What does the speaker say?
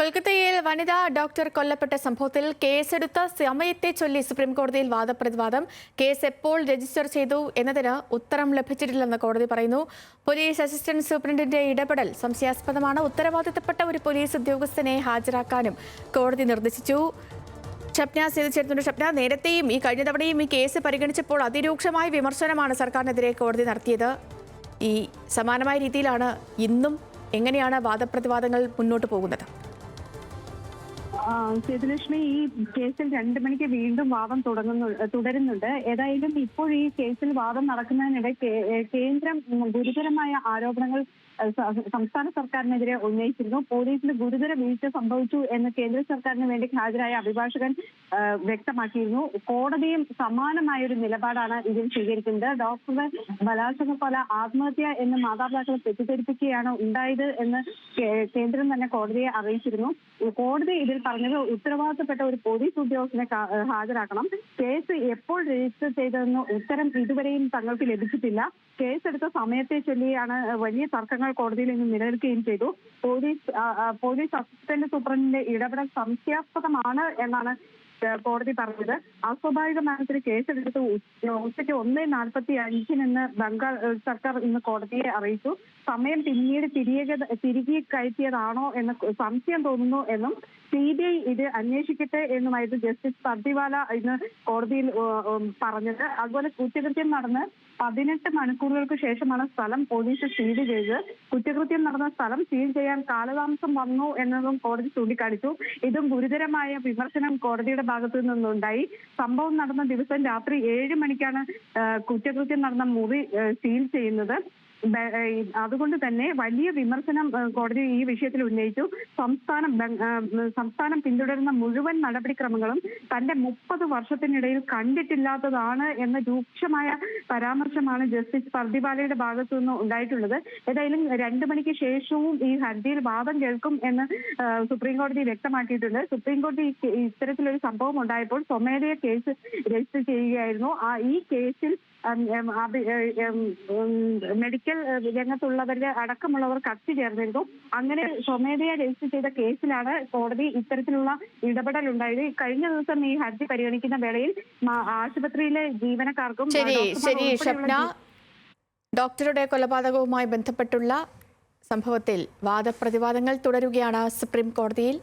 കൊൽക്കത്തയിൽ വനിതാ ഡോക്ടർ കൊല്ലപ്പെട്ട സംഭവത്തിൽ കേസെടുത്ത സമയത്തെ ചൊല്ലി സുപ്രീംകോടതിയിൽ വാദപ്രതിവാദം. കേസ് എപ്പോൾ രജിസ്റ്റർ ചെയ്തു എന്നതിന് ഉത്തരം ലഭിച്ചിട്ടില്ലെന്ന് കോടതി പറയുന്നു. പോലീസ് അസിസ്റ്റന്റ് സൂപ്രണ്ടിന്റെ ഇടപെടൽ സംശയാസ്പദമാണ്. ഉത്തരവാദിത്തപ്പെട്ട ഒരു പോലീസ് ഉദ്യോഗസ്ഥനെ ഹാജരാക്കാനും കോടതി നിർദ്ദേശിച്ചു. ഷപ്ന ചേർന്നുണ്ട്. ഷപ്ന, നേരത്തെയും കഴിഞ്ഞ തവണയും ഈ കേസ് പരിഗണിച്ചപ്പോൾ അതിരൂക്ഷമായ വിമർശനമാണ് സർക്കാരിനെതിരെ കോടതി നടത്തിയത്. ഈ സമാനമായ രീതിയിലാണ് ഇന്നും. എങ്ങനെയാണ് വാദപ്രതിവാദങ്ങൾ മുന്നോട്ട് പോകുന്നത്? സേതുലക്ഷ്മി, ഈ കേസിൽ 2 മണിക്ക് വീണ്ടും വാദം തുടരുന്നുണ്ട്. ഏതായാലും ഇപ്പോൾ ഈ കേസിൽ വാദം നടക്കുന്നതിനിടെ കേന്ദ്രം ഗുരുതരമായ ആരോപണങ്ങൾ സംസ്ഥാന സർക്കാരിനെതിരെ ഉന്നയിച്ചിരുന്നു. പോലീസിൽ ഗുരുതര വീഴ്ച സംഭവിച്ചു എന്ന് കേന്ദ്ര സർക്കാരിന് വേണ്ടി ഹാജരായ അഭിഭാഷകൻ വ്യക്തമാക്കിയിരുന്നു. കോടതിയും സമാനമായൊരു നിലപാടാണ് ഇതിൽ സ്വീകരിക്കുന്നത്. ഡോക്ടറുടെ ബലാത്സംഗ കൊല ആത്മഹത്യ എന്ന് മാതാപിതാക്കളെ തെറ്റിദ്ധരിപ്പിക്കുകയാണ് ഉണ്ടായത് എന്ന് കേന്ദ്രം തന്നെ കോടതിയെ അറിയിച്ചിരുന്നു. കോടതി ഇതിൽ പറഞ്ഞത് ഉത്തരവാദിത്തപ്പെട്ട ഒരു പോലീസ് ഉദ്യോഗസ്ഥനെ ഹാജരാക്കണം. കേസ് എപ്പോൾ രജിസ്റ്റർ ചെയ്തതെന്ന് ഉത്തരം ഇതുവരെയും തങ്ങൾക്ക് ലഭിച്ചിട്ടില്ല. കേസെടുത്ത സമയത്തെ ചൊല്ലിയാണ് വലിയ തർക്കങ്ങൾ കോടതിയിൽ നിന്ന് നിലനിൽക്കുകയും ചെയ്തു. പോലീസ് അസിസ്റ്റന്റ് സൂപ്രണ്ടിന്റെ ഇടപെടൽ സംശയാസ്പദമാണ് എന്നാണ് കോടതി പറഞ്ഞത്. അസ്വാഭാവിക മരണത്തിന് കേസെടുത്ത് ഉച്ചയ്ക്ക് 1:45 ബംഗാൾ സർക്കാർ ഇന്ന് കോടതിയെ അറിയിച്ചു. സമയം പിന്നീട് തിരികെ കയറ്റിയതാണോ എന്ന് സംശയം തോന്നുന്നു എന്നും CBI ഇത് അന്വേഷിക്കട്ടെ എന്നുമായിരുന്നു ജസ്റ്റിസ് പർദിവാല ഇന്ന് കോടതിയിൽ പറഞ്ഞത്. അതുപോലെ കുറ്റകൃത്യം നടന്ന് 18 മണിക്കൂറുകൾക്ക് ശേഷമാണ് സ്ഥലം പോലീസ് സീൽ ചെയ്തത്. കുറ്റകൃത്യം നടന്ന സ്ഥലം സീൽ ചെയ്യാൻ കാലതാമസം വന്നു എന്നതും കോടതി ചൂണ്ടിക്കാണിച്ചു. ഇതും ഗുരുതരമായ വിമർശനം കോടതിയുടെ ഭാഗത്തു നിന്നുണ്ടായി. സംഭവം നടന്ന ദിവസം രാത്രി 7 മണിക്കാണ് കുറ്റകൃത്യം നടന്ന മുറി സീൽ ചെയ്യുന്നത്. അതുകൊണ്ട് തന്നെ വലിയ വിമർശനം കോടതി ഈ വിഷയത്തിൽ ഉന്നയിച്ചു. സംസ്ഥാനം പിന്തുടരുന്ന മുഴുവൻ നടപടിക്രമങ്ങളും തന്റെ 30 വർഷത്തിനിടയിൽ കണ്ടിട്ടില്ലാത്തതാണ് എന്ന രൂക്ഷമായ പരാമർശമാണ് ജസ്റ്റിസ് പർദിവാലയുടെ ഭാഗത്തു നിന്ന് ഉണ്ടായിട്ടുള്ളത്. ഏതായാലും 2 മണിക്ക് ശേഷവും ഈ ഹർജിയിൽ വാദം കേൾക്കും എന്ന് സുപ്രീം കോടതി വ്യക്തമാക്കിയിട്ടുണ്ട്. സുപ്രീം കോടതി ഇത്തരത്തിലൊരു സംഭവം ഉണ്ടായപ്പോൾ സ്വമേധയാ കേസ് രജിസ്റ്റർ ചെയ്യുകയായിരുന്നു. ഈ കേസിൽ മെഡിക്കൽ രംഗത്തുള്ളവരുടെ അടക്കമുള്ളവർ കക്ഷി ചേർന്നിരുന്നു. അങ്ങനെ സ്വമേധയാ രജിസ്റ്റർ ചെയ്ത കേസിലാണ് കോടതി ഇത്തരത്തിലുള്ള ഇടപെടൽ ഉണ്ടായത്. കഴിഞ്ഞ ദിവസം ഈ ഹർജി പരിഗണിക്കുന്ന വേളയിൽ ആശുപത്രിയിലെ ജീവനക്കാർക്കും ഡോക്ടറുടെ കൊലപാതകവുമായി ബന്ധപ്പെട്ടുള്ള സംഭവത്തിൽ വാദപ്രതിവാദങ്ങൾ തുടരുകയാണ് സുപ്രീം കോടതിയിൽ.